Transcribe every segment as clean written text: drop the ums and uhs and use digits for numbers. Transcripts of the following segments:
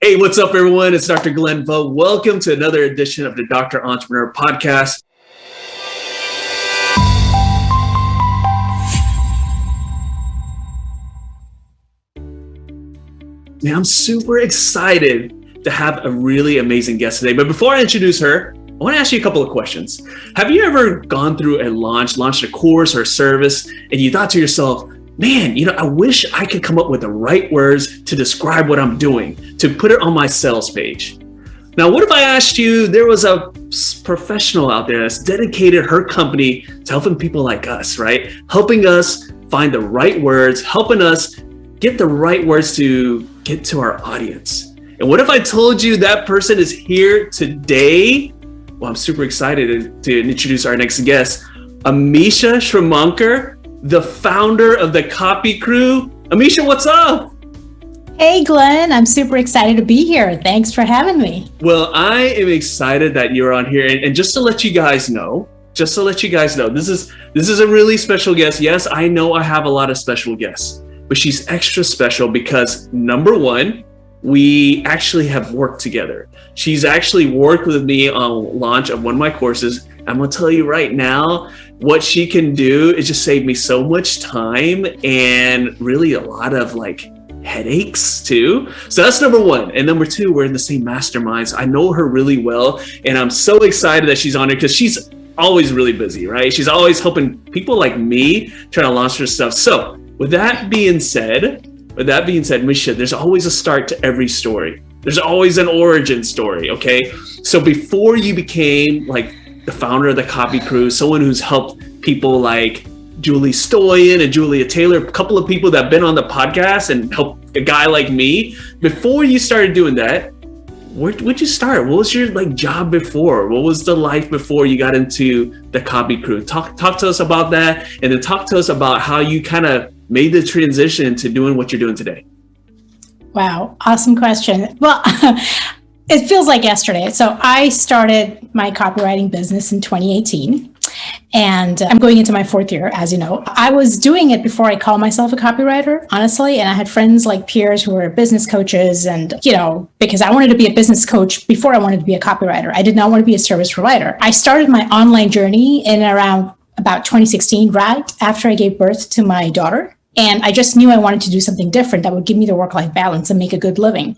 Hey, what's up, everyone? It's Dr. Glenn Vo. Welcome to another edition of the Dr. Entrepreneur Podcast. Man, I'm super excited to have a really amazing guest today. But before I introduce her, I want to ask you a couple of questions. Have you ever gone through a launched a course or a service, and you thought to yourself, man, I wish I could come up with the right words to describe what I'm doing, to put it on my sales page? Now, what if I asked you, there was a professional out there that's dedicated her company to helping people like us, right? Helping us find the right words, helping us get the right words to get to our audience. And what if I told you that person is here today? Well, I'm super excited to introduce our next guest, Amisha Shrimanker, the founder of the Copy Crew. Amisha, what's up? Hey, Glenn, I'm super excited to be here. Thanks for having me. Well, I am excited that you're on here. And just to let you guys know, this is a really special guest. Yes, I know I have a lot of special guests, but she's extra special because number one, we actually have worked together. She's actually worked with me on launch of one of my courses. I'm going to tell you right now, what she can do is just save me so much time and really a lot of headaches too. So that's number one. And number two, we're in the same masterminds. I know her really well. And I'm so excited that she's on here because she's always really busy, right? She's always helping people like me trying to launch her stuff. So with that being said, Misha, there's always a start to every story. There's always an origin story, okay? So before you became the founder of the Copy Crew, someone who's helped people like Julie Stoyan and Julia Taylor, a couple of people that have been on the podcast and helped a guy like me. Before you started doing that, where'd you start? What was your job before? What was the life before you got into the Copy Crew? Talk to us about that, and then talk to us about how you kind of made the transition to doing what you're doing today. Wow, awesome question. Well, it feels like yesterday. So I started my copywriting business in 2018. And I'm going into my fourth year, as you know. I was doing it before I called myself a copywriter, honestly. And I had friends like peers who were business coaches. And, because I wanted to be a business coach before I wanted to be a copywriter. I did not want to be a service provider. I started my online journey in around about 2016, right after I gave birth to my daughter. And I just knew I wanted to do something different that would give me the work-life balance and make a good living.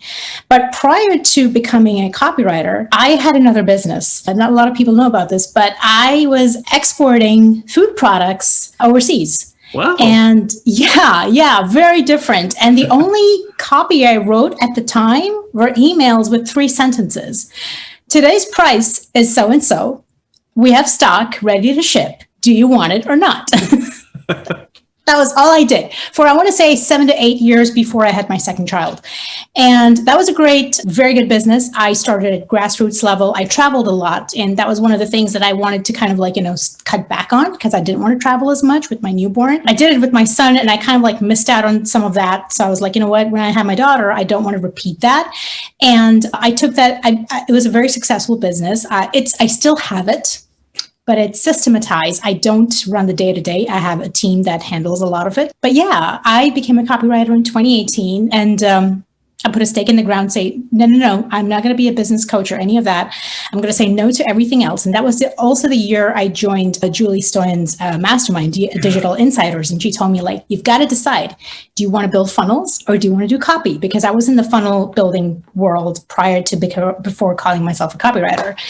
But prior to becoming a copywriter, I had another business. And not a lot of people know about this, but I was exporting food products overseas. Wow. And yeah, very different. And the only copy I wrote at the time were emails with 3 sentences. Today's price is so-and-so. We have stock ready to ship. Do you want it or not? That was all I did for, I want to say 7 to 8 years before I had my second child. And that was a very good business. I started at grassroots level. I traveled a lot. And that was one of the things that I wanted to kind of cut back on because I didn't want to travel as much with my newborn. I did it with my son and I kind of missed out on some of that. So I was like, you know what, when I had my daughter, I don't want to repeat that. And I took that. It was a very successful business. I still have it, but it's systematized. I don't run the day-to-day. I have a team that handles a lot of it. But yeah, I became a copywriter in 2018 and I put a stake in the ground, say, no, I'm not going to be a business coach or any of that. I'm going to say no to everything else. And that was also the year I joined Julie Stoyan's mastermind, Digital Insiders. And she told me, you've got to decide, do you want to build funnels or do you want to do copy? Because I was in the funnel building world before calling myself a copywriter.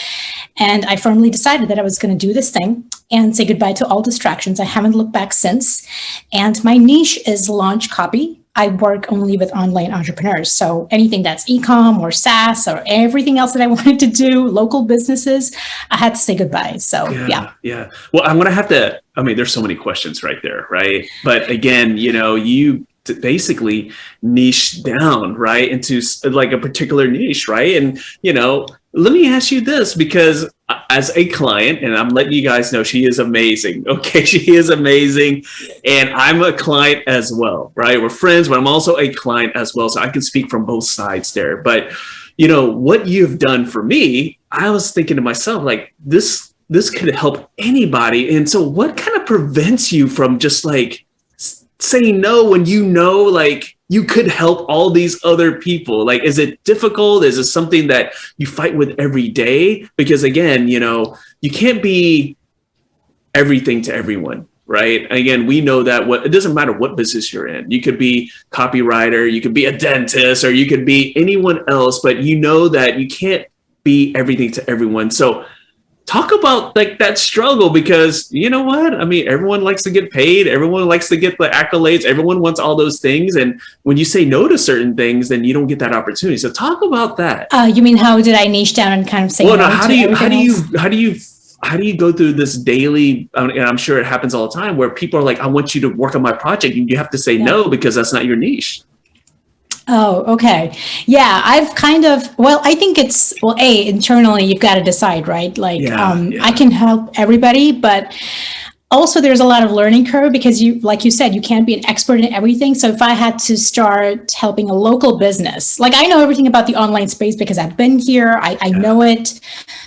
And I firmly decided that I was going to do this thing and say goodbye to all distractions. I haven't looked back since. And my niche is launch copy. I work only with online entrepreneurs. So anything that's e-com or SaaS or everything else that I wanted to do, local businesses, I had to say goodbye. So yeah. Well, I'm going to have to, there's so many questions right there, right? But again, you basically niche down, right, into a particular niche, right? And, let me ask you this, because as a client, and I'm letting you guys know she is amazing. Okay, she is amazing. And I'm a client as well, right? We're friends, but I'm also a client as well. So I can speak from both sides there. But, what you've done for me, I was thinking to myself, this could help anybody. And so what kind of prevents you from just saying no when you know, like, you could help all these other people? Like, is it difficult? Is it something that you fight with every day? Because again, you know, you can't be everything to everyone, right? Again, we know that it doesn't matter what business you're in. You could be copywriter, you could be a dentist, or you could be anyone else, but you know that you can't be everything to everyone. So talk about like that struggle, because you know what? I mean, everyone likes to get paid. Everyone likes to get the accolades. Everyone wants all those things. And when you say no to certain things, then you don't get that opportunity. So talk about that. You mean, how did I niche down and kind of say no to how do you go through this daily, and I'm sure it happens all the time, where people are like, I want you to work on my project, and you have to say no because that's not your niche. Oh, okay. Yeah, I've kind of, I think it's, internally, you've got to decide, right? Like, I can help everybody, but also there's a lot of learning curve, because like you said, you can't be an expert in everything. So if I had to start helping a local business, like, I know everything about the online space because I've been here, I know it.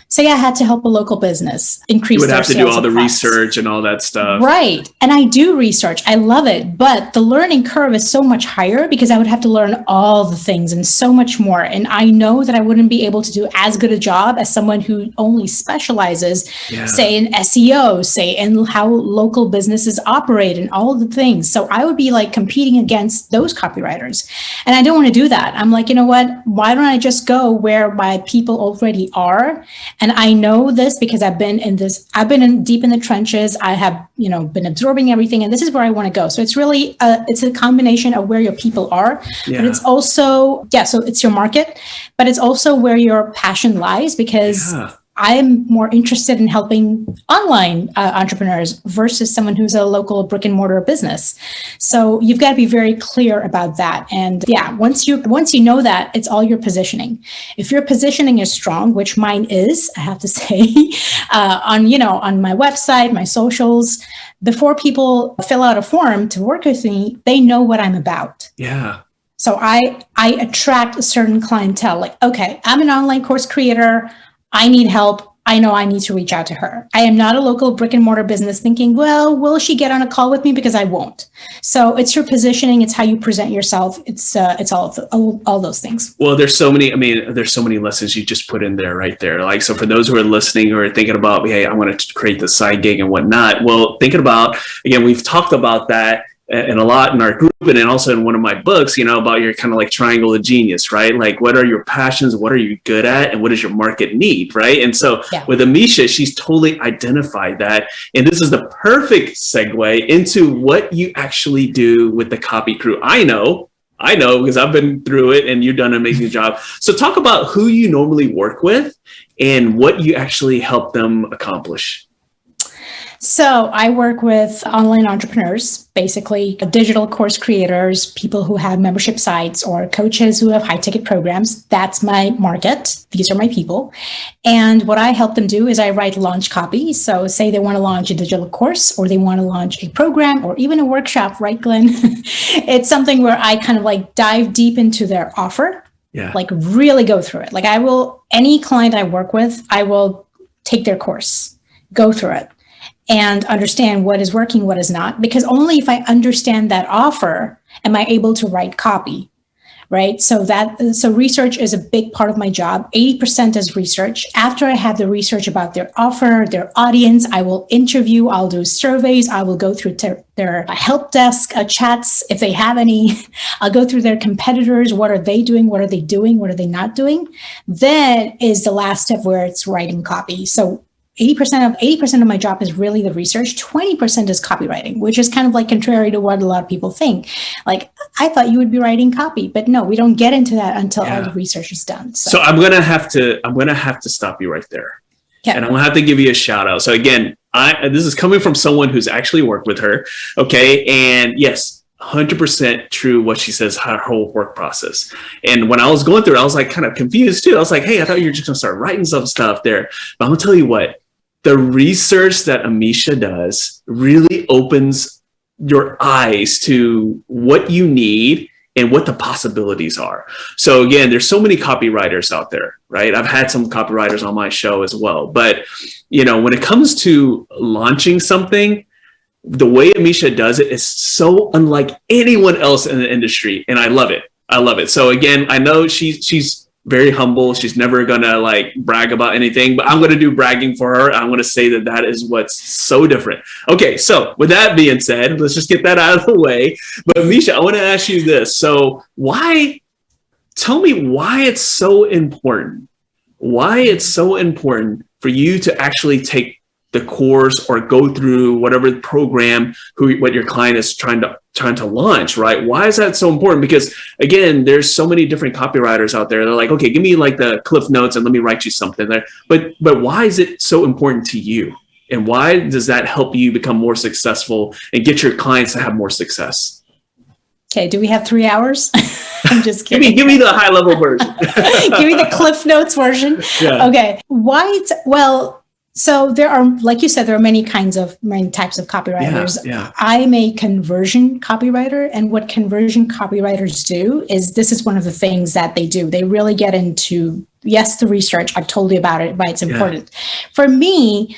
Say I had to help a local business increase their sales. You would have to do all the research and all that stuff. Right. And I do research. I love it. But the learning curve is so much higher, because I would have to learn all the things and so much more. And I know that I wouldn't be able to do as good a job as someone who only specializes, say, in SEO, say, in how local businesses operate and all the things. So I would be like competing against those copywriters. And I don't want to do that. I'm like, you know what? Why don't I just go where my people already are? And I know this because I've been deep in the trenches. I have, been absorbing everything, and this is where I want to go. So it's really, it's a combination of where your people are, but it's also, so it's your market, but it's also where your passion lies, because I am more interested in helping online entrepreneurs versus someone who's a local brick and mortar business. So you've got to be very clear about that. And once you know that, it's all your positioning. If your positioning is strong, which mine is, I have to say, on my website, my socials, before people fill out a form to work with me, they know what I'm about. Yeah. So I attract a certain clientele. Like, okay, I'm an online course creator. I need help. I know I need to reach out to her. I am not a local brick and mortar business thinking, well, will she get on a call with me? Because I won't. So it's your positioning. It's how you present yourself. It's all those things. Well, there's so many lessons you just put in there right there. Like, so for those who are listening or are thinking about, hey, I want to create this side gig and whatnot. Well, thinking about, again, we've talked about that and a lot in our group, and then also in one of my books, about your kind of like triangle of genius, right? Like, what are your passions? What are you good at? And what does your market need, right? And so with Amisha, she's totally identified that. And this is the perfect segue into what you actually do with the Copy Crew. I know because I've been through it, and you've done an amazing job. So talk about who you normally work with and what you actually help them accomplish. So I work with online entrepreneurs, basically digital course creators, people who have membership sites, or coaches who have high ticket programs. That's my market. These are my people. And what I help them do is I write launch copy. So say they want to launch a digital course, or they want to launch a program, or even a workshop, right, Glenn? It's something where I kind of like dive deep into their offer, like really go through it. Like, any client I work with, I will take their course, go through it, and understand what is working, what is not, because only if I understand that offer am I able to write copy, right? So research is a big part of my job. 80% is research. After I have the research about their offer, their audience, I will interview, I'll do surveys, I will go through their help desk chats if they have any. I'll go through their competitors. What are they doing? What are they doing? What are they not doing? Then is the last step, where it's writing copy. So 80% of my job is really the research. 20% is copywriting, which is kind of like contrary to what a lot of people think. Like, I thought you would be writing copy, but no, we don't get into that until all the research is done. So I'm gonna have to stop you right there. And I'm gonna have to give you a shout out. So again, this is coming from someone who's actually worked with her. Okay, and yes, 100% true what she says, her whole work process. And when I was going through it, I was like kind of confused too. I was like, hey, I thought you were just gonna start writing some stuff there. But I'm gonna tell you what, the research that Amisha does really opens your eyes to what you need and what the possibilities are. So again, there's so many copywriters out there, right? I've had some copywriters on my show as well. But, when it comes to launching something, the way Amisha does it is so unlike anyone else in the industry, and I love it. I love it. So again, I know she's very humble. She's never gonna like brag about anything, but I'm gonna do bragging for her. I'm gonna say that is what's so different. Okay, so with that being said, let's just get that out of the way. But Amisha, I want to ask you this. So tell me why it's so important. Why it's so important for you to actually take the course or go through whatever program what your client is trying to launch, right? Why is that so important? Because again, there's so many different copywriters out there. They're like, okay, give me like the cliff notes and let me write you something there. But why is it so important to you? And why does that help you become more successful and get your clients to have more success? Okay, do we have 3 hours? I'm just kidding. Give me the high level version. Give me the Cliff Notes version. Yeah. Okay. So there are, like you said, there are many types of copywriters. Yeah. I'm a conversion copywriter, and what conversion copywriters do is this is one of the things that they do. They really get into, yes, the research. I've told you about it, why it's important. For me,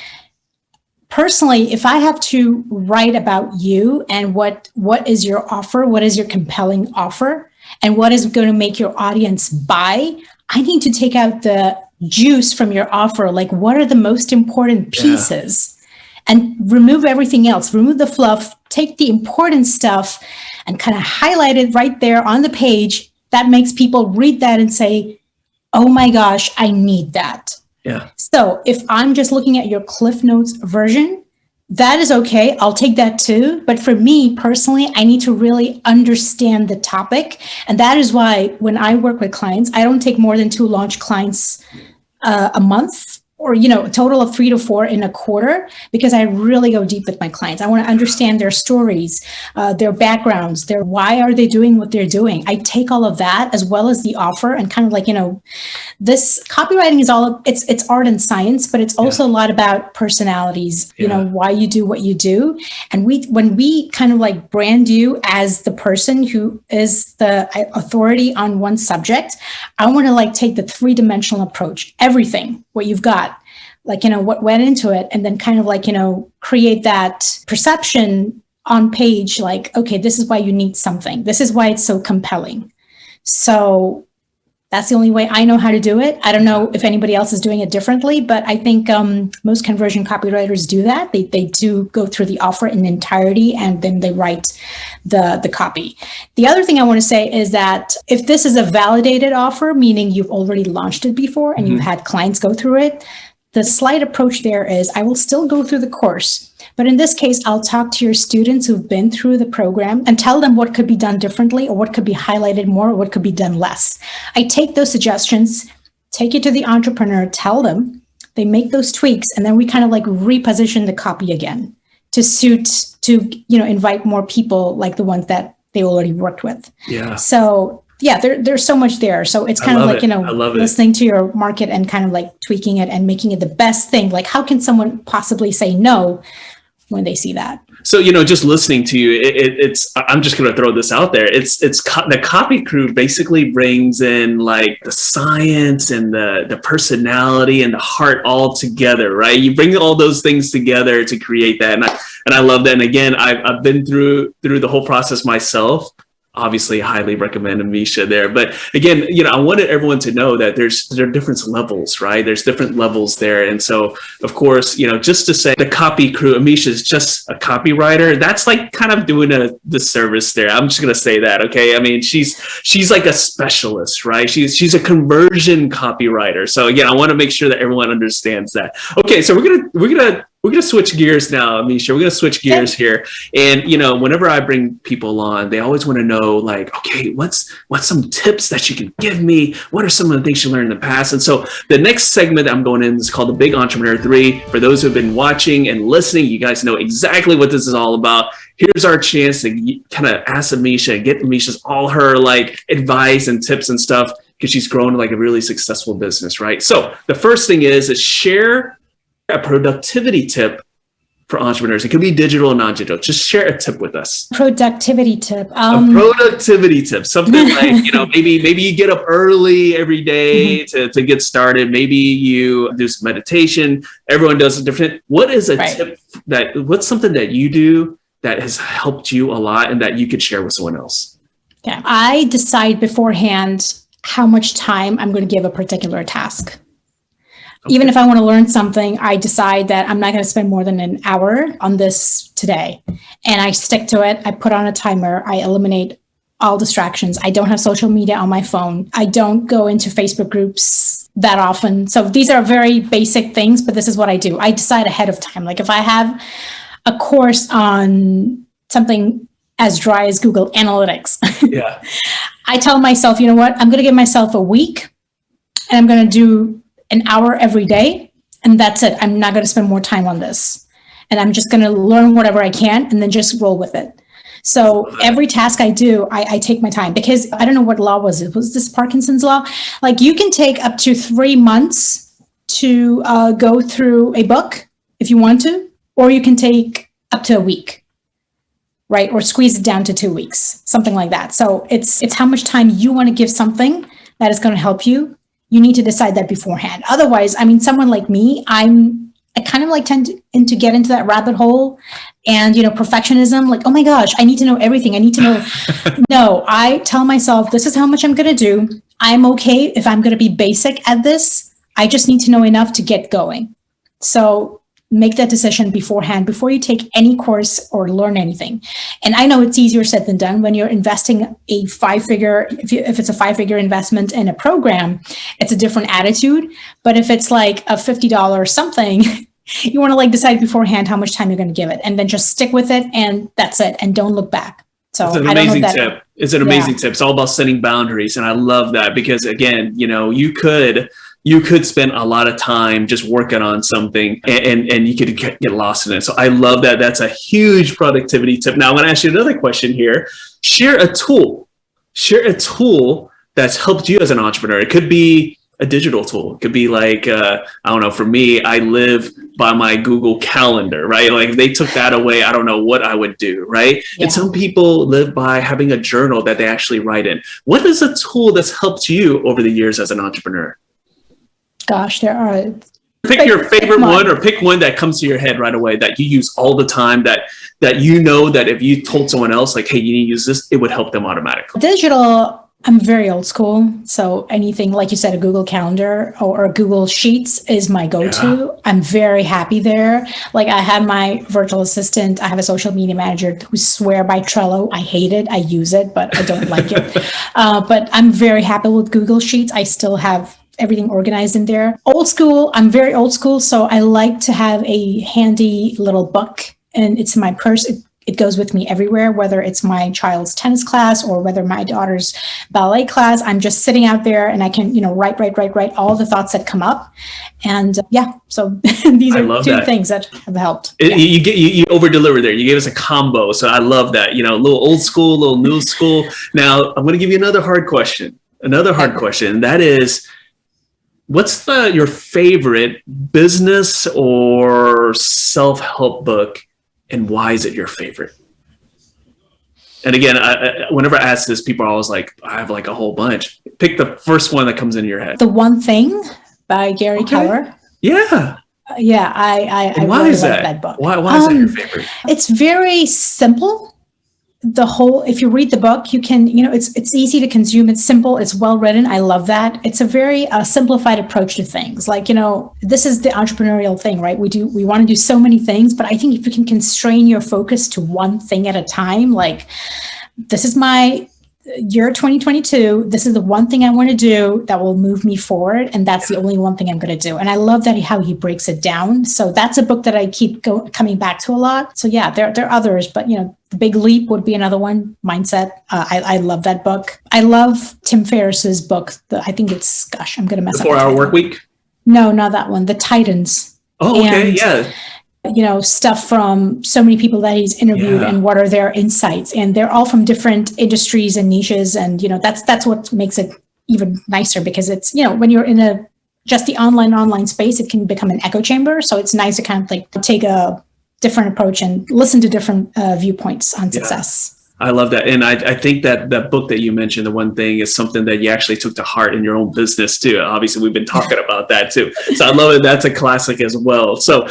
personally, if I have to write about you and what is your offer, what is your compelling offer, and what is going to make your audience buy, I need to take out the juice from your offer. Like, what are the most important pieces? And remove everything else, remove the fluff, take the important stuff and kind of highlight it right there on the page. That makes people read that and say, oh my gosh, I need that. Yeah. So if I'm just looking at your Cliff Notes version, that is okay. I'll take that too. But for me personally, I need to really understand the topic. And that is why when I work with clients, I don't take more than 2 launch clients a month, or, a total of 3 to 4 in a quarter, because I really go deep with my clients. I want to understand their stories, their backgrounds, why are they doing what they're doing. I take all of that as well as the offer and kind of like, this copywriting is it's art and science, but it's also a lot about personalities, why you do what you do. And when we kind of like brand you as the person who is the authority on one subject, I want to like take the 3-dimensional approach, everything, what you've got, like, what went into it, and then kind of like, create that perception on page, like, okay, this is why you need something. This is why it's so compelling. So that's the only way I know how to do it. I don't know if anybody else is doing it differently, but I think most conversion copywriters do that. They do go through the offer in entirety, and then they write the copy. The other thing I want to say is that if this is a validated offer, meaning you've already launched it before and you've had clients go through it, the slight approach there is I will still go through the course, but in this case, I'll talk to your students who've been through the program and tell them what could be done differently, or what could be highlighted more, or what could be done less. I take those suggestions, take it to the entrepreneur, tell them, they make those tweaks, and then we kind of like reposition the copy again to invite more people like the ones that they already worked with. Yeah. So yeah, there's so much there. So it's kind of like, listening to your market and kind of like tweaking it and making it the best thing. Like, how can someone possibly say no when they see that? So, just listening to you, it's, I'm just going to throw this out there. The copy crew basically brings in like the science and the personality and the heart all together, right? You bring all those things together to create that. And I love that. And again, I've been through the whole process myself. Obviously, highly recommend Amisha there. But again, I wanted everyone to know that there are different levels, right? There's different levels there. And so, of course, just to say the copy crew, Amisha is just a copywriter, that's like kind of doing a disservice there. I'm just going to say that, okay? I mean, she's like a specialist, right? She's a conversion copywriter. So again, I want to make sure that everyone understands that. Okay, so we're gonna switch gears now, Amisha. We're gonna switch gears here. And whenever I bring people on, they always want to know, like, okay, what's some tips that you can give me? What are some of the things you learned in the past? And so the next segment I'm going in is called the Big Entrepreneur 3. For those who've been watching and listening, you guys know exactly what this is all about. Here's our chance to kind of ask Amisha, get Amisha's all her like advice and tips and stuff, because she's grown like a really successful business, right? So the first thing is share a productivity tip for entrepreneurs? It could be digital and non-digital. Just share a tip with us. Productivity tip. A productivity tip. Something like, maybe you get up early every day to get started. Maybe you do some meditation. Everyone does it different. What is a tip what's something that you do that has helped you a lot and that you could share with someone else? Yeah. I decide beforehand how much time I'm going to give a particular task. Okay. Even if I want to learn something, I decide that I'm not going to spend more than an hour on this today. And I stick to it. I put on a timer. I eliminate all distractions. I don't have social media on my phone. I don't go into Facebook groups that often. So these are very basic things, but this is what I do. I decide ahead of time. Like if I have a course on something as dry as Google Analytics, yeah, I tell myself, you know what, I'm going to give myself a week and I'm going to do an hour every day. And that's it. I'm not going to spend more time on this. And I'm just going to learn whatever I can and then just roll with it. So every task I do, I take my time, because I don't know what law was it. Was this Parkinson's law? Like you can take up to 3 months to go through a book if you want to, or you can take up to a week, right? Or squeeze it down to 2 weeks, something like that. So it's how much time you want to give something that is going to help you. You need to decide that beforehand. Otherwise, I mean, someone like me, I kind of like tend to get into that rabbit hole and, perfectionism, like, oh my gosh, I need to know everything. I need to know. No, I tell myself, this is how much I'm going to do. I'm okay if I'm going to be basic at this. I just need to know enough to get going. So make that decision beforehand before you take any course or learn anything. And I know it's easier said than done when you're investing a 5-figure, if it's a 5-figure investment in a program, it's a different attitude. But if it's like a $50 something, you want to like decide beforehand how much time you're going to give it and then just stick with it. And that's it. And don't look back. So it's an amazing tip. It's an amazing tip. It's all about setting boundaries. And I love that because again, you could spend a lot of time just working on something and you could get lost in it. So I love that. That's a huge productivity tip. Now I'm going to ask you another question here. Share a tool that's helped you as an entrepreneur. It could be a digital tool. It could be like, I don't know, for me, I live by my Google Calendar, right? Like if they took that away, I don't know what I would do, right? Yeah. And some people live by having a journal that they actually write in. What is a tool that's helped you over the years as an entrepreneur? Gosh, there are. Pick your favorite one, or pick one that comes to your head right away that you use all the time, that that if you told someone else, like, hey, you need to use this, it would help them automatically. Digital, I'm very old school. So anything, like you said, a Google Calendar or a Google Sheets is my go-to. Yeah. I'm very happy there. Like I have my virtual assistant. I have a social media manager who swear by Trello. I hate it. I use it, but I don't like it. But I'm very happy with Google Sheets. I still have everything organized in there. Old school, I'm very old school. So I like to have a handy little book and it's in my purse. It goes with me everywhere, whether it's my child's tennis class or whether my daughter's ballet class. I'm just sitting out there and I can, write all the thoughts that come up. And so these are two things that have helped. You over-deliver there. You gave us a combo. So I love that, a little old school, a little new school. Now I'm going to give you another hard question. And that is, what's your favorite business or self-help book? And why is it your favorite? And again, whenever I ask this, people are always like, I have like a whole bunch. Pick the first one that comes into your head. The One Thing by Gary Keller. Yeah. I really like that book. Why is that your favorite? It's very simple. If you read the book, you can, it's easy to consume. It's simple. It's well written. I love that. It's a very simplified approach to things. Like, this is the entrepreneurial thing, right? We want to do so many things, but I think if you can constrain your focus to one thing at a time, like this is my year 2022. This is the one thing I want to do that will move me forward. And that's the only one thing I'm going to do. And I love that how he breaks it down. So that's a book that I keep coming back to a lot. So yeah, there are others, but The Big Leap would be another one. Mindset. I love that book. I love Tim Ferriss's book. I think it's, I'm going to mess up. 4-Hour Work Week? No, not that one. The Titans. Oh, okay. Yeah. Stuff from so many people that he's interviewed and what are their insights. And they're all from different industries and niches. And, that's what makes it even nicer because it's, when you're in just the online space, it can become an echo chamber. So it's nice to kind of like take a different approach and listen to different viewpoints on success. I love that. And I think that that book that you mentioned, The One Thing, is something that you actually took to heart in your own business too. Obviously, we've been talking about that too. So I love it. That's a classic as well. So,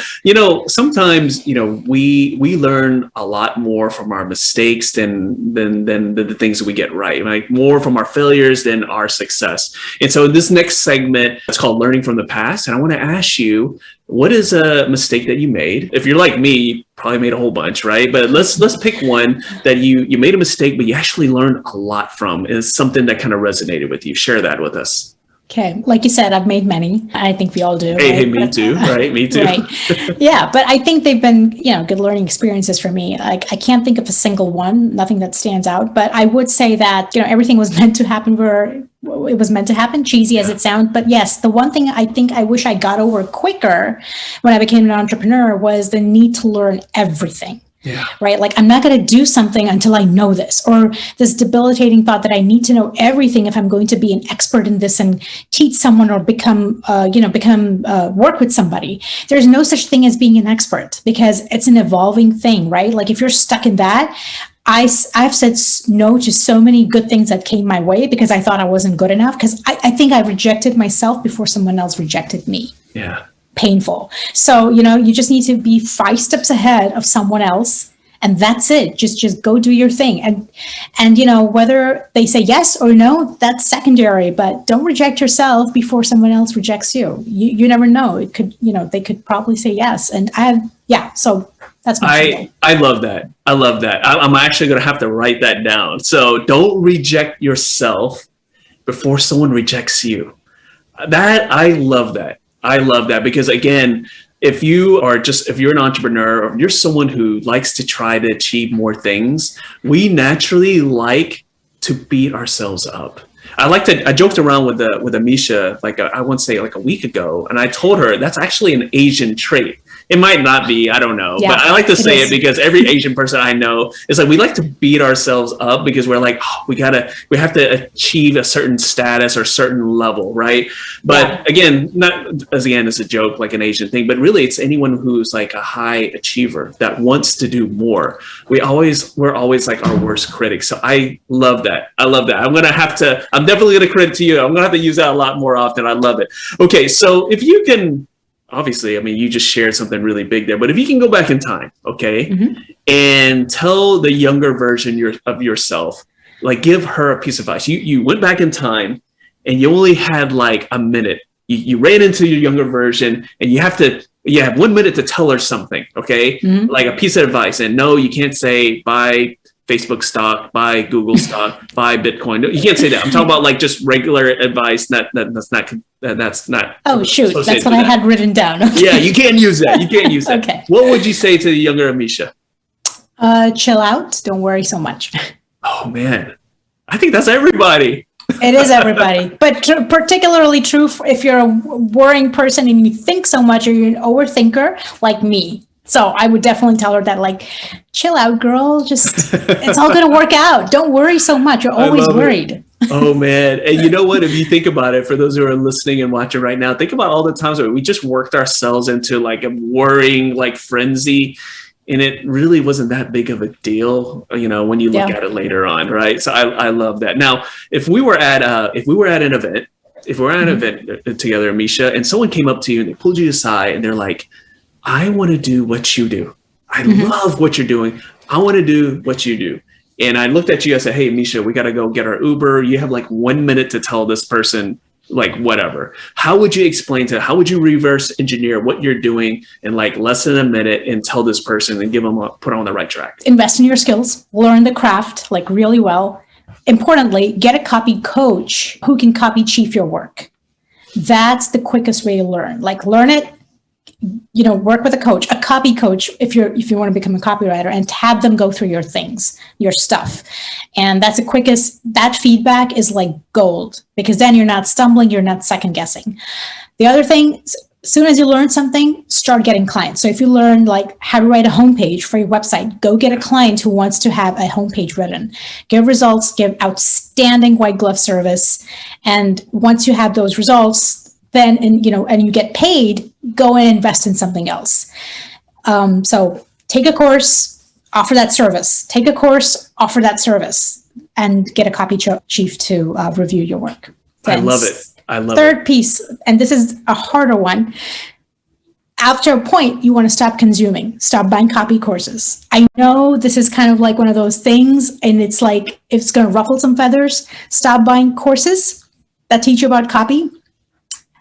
sometimes, we learn a lot more from our mistakes than the things that we get right, like more from our failures than our success. And so this next segment, it's called Learning from the Past. And I want to ask you, what is a mistake that you made? If you're like me, you probably made a whole bunch, right? But let's pick one that you made a mistake, but you actually learned a lot from. It's something that kind of resonated with you. Share that with us. Okay. Like you said, I've made many. I think we all do. Hey, me too, right? Me too. Right. Yeah. But I think they've been, good learning experiences for me. Like, I can't think of a single one, nothing that stands out. But I would say that, everything was meant to happen where it was meant to happen, cheesy as it sounds. But yes, the one thing I think I wish I got over quicker when I became an entrepreneur was the need to learn everything. Yeah. Right. Like, I'm not going to do something until I know this, or this debilitating thought that I need to know everything if I'm going to be an expert in this and teach someone or become work with somebody. There's no such thing as being an expert because it's an evolving thing, right? Like, if you're stuck in that, I've said no to so many good things that came my way because I thought I wasn't good enough, because I think I rejected myself before someone else rejected me. Yeah. Painful. So, you just need to be 5 steps ahead of someone else, and that's it. Just go do your thing. And whether they say yes or no, that's secondary, but don't reject yourself before someone else rejects you. You never know. It could, they could probably say yes. And so that's my I love that. I love that. I'm actually going to have to write that down. So don't reject yourself before someone rejects you. I love that. I love that because, again, if you're an entrepreneur or you're someone who likes to try to achieve more things, we naturally like to beat ourselves up. I joked around with Amisha, I want to say a week ago, and I told her that's actually an Asian trait. It might not be, I don't know, but I like to say it because every Asian person I know is like, we like to beat ourselves up because we're like, we have to achieve a certain status or certain level, right? But again, it's a joke, like an Asian thing, but really it's anyone who's like a high achiever that wants to do more. We're always like our worst critics. So I love that. I'm definitely going to credit to you. I'm going to have to use that a lot more often. I love it. Okay. So if you can, obviously, you just shared something really big there, but if you can go back in time, okay, and tell the younger version of yourself, like give her a piece of advice. You went back in time and you only had like a minute. You ran into your younger version and you have 1 minute to tell her something, okay? Like a piece of advice. And no, you can't say buy Facebook stock, buy Google stock, buy Bitcoin. You can't say that. I'm talking about like just regular advice. That's not. Oh, shoot. That's what I had written down. Okay. Yeah, you can't use that. Okay. What would you say to the younger Amisha? Chill out. Don't worry so much. Oh, man. I think that's everybody. It is everybody, but particularly true if you're a worrying person and you think so much, or you're an overthinker like me. So I would definitely tell her that, like, chill out, girl. Just, it's all going to work out. Don't worry so much. You're always worried. Oh, man. And you know what? If you think about it, for those who are listening and watching right now, think about all the times where we just worked ourselves into like a worrying, like frenzy. And it really wasn't that big of a deal, when you look at it later on. Right. So I love that. Now, if we were at an event together, Amisha, and someone came up to you and they pulled you aside and they're like, I want to do what you do. I love what you're doing. I want to do what you do. And I looked at you, I said, hey, Amisha, we got to go get our Uber. You have like 1 minute to tell this person, like, whatever. How would you how would you reverse engineer what you're doing in like less than a minute and tell this person and put on the right track? Invest in your skills, learn the craft like really well. Importantly, get a copy coach who can copy chief your work. That's the quickest way to learn. Like, learn it. Work with a copy coach if you want to become a copywriter, and have them go through your things, your stuff. And that's the quickest. That feedback is like gold, because then you're not stumbling, you're not second guessing. The other thing, as soon as you learn something, start getting clients. So if you learn like how to write a homepage for your website, go get a client who wants to have a homepage written. Give results, give outstanding white glove service. And once you have those results, then, and you get paid, go and invest in something else. So take a course, offer that service. Take a course, offer that service, and get a copy chief to review your work. I love it. I love Third it. piece, and this is a harder one. After a point, you want to stop consuming, stop buying copy courses. I know this is kind of like one of those things, and it's like, it's going to ruffle some feathers. Stop buying courses that teach you about copy.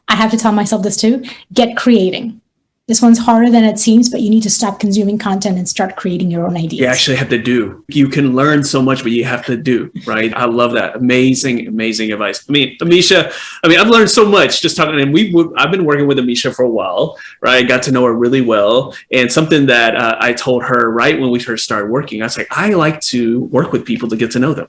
I have to tell myself this too. Get creating. This one's harder than it seems, but you need to stop consuming content and start creating your own ideas. You actually have to do. You can learn so much, but you have to do, right? I love that. Amazing, amazing advice. I mean, Amisha, I've learned so much just talking, and I've been working with Amisha for a while, right? I got to know her really well. And something that I told her right when we first started working, I was like, I like to work with people to get to know them.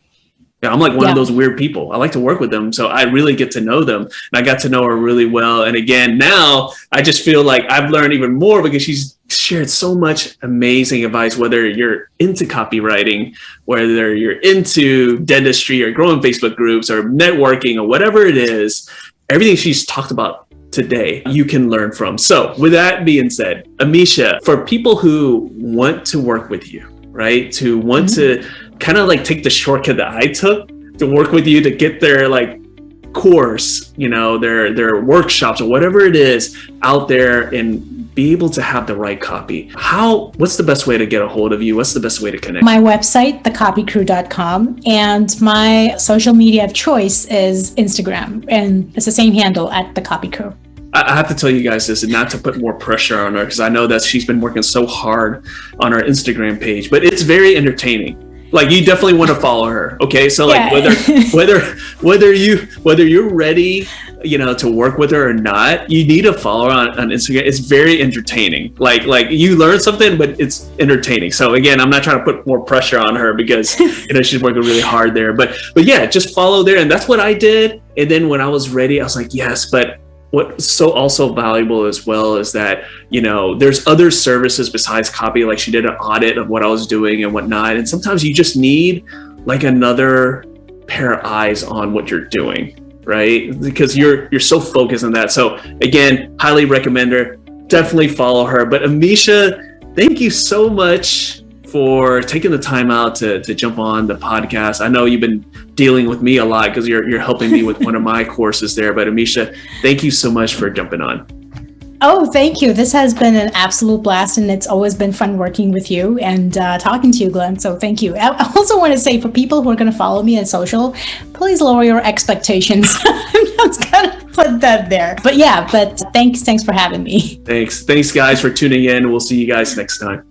I'm like one of those weird people. I like to work with them. So I really get to know them. And I got to know her really well. And again, now I just feel like I've learned even more because she's shared so much amazing advice, whether you're into copywriting, whether you're into dentistry or growing Facebook groups or networking or whatever it is, everything she's talked about today, you can learn from. So with that being said, Amisha, for people who want to work with you, right? To want to kind of like take the shortcut that I took to work with you to get their like course, their workshops or whatever it is out there and be able to have the right copy. What's the best way to get a hold of you? What's the best way to connect? My website, thecopycrew.com, and my social media of choice is Instagram, and it's the same handle at thecopycrew. I have to tell you guys this, and not to put more pressure on her, because I know that she's been working so hard on her Instagram page, but it's very entertaining. Like, you definitely want to follow her. Okay. So like whether you're ready, to work with her or not, you need to follow her on Instagram. It's very entertaining. Like you learn something, but it's entertaining. So again, I'm not trying to put more pressure on her because, she's working really hard there, but yeah, just follow there. And that's what I did. And then when I was ready, I was like, yes, but what's so also valuable as well is that, there's other services besides copy. Like, she did an audit of what I was doing and whatnot. And sometimes you just need like another pair of eyes on what you're doing, right? Because you're so focused on that. So again, highly recommend her. Definitely follow her. But Amisha, thank you so much for taking the time out to jump on the podcast. I know you've been dealing with me a lot because you're helping me with one of my courses there. But Amisha, thank you so much for jumping on. Oh, thank you. This has been an absolute blast, and it's always been fun working with you and talking to you, Glenn. So thank you. I also want to say, for people who are going to follow me on social, please lower your expectations. I'm just going to put that there. But thanks for having me. Thanks guys for tuning in. We'll see you guys next time.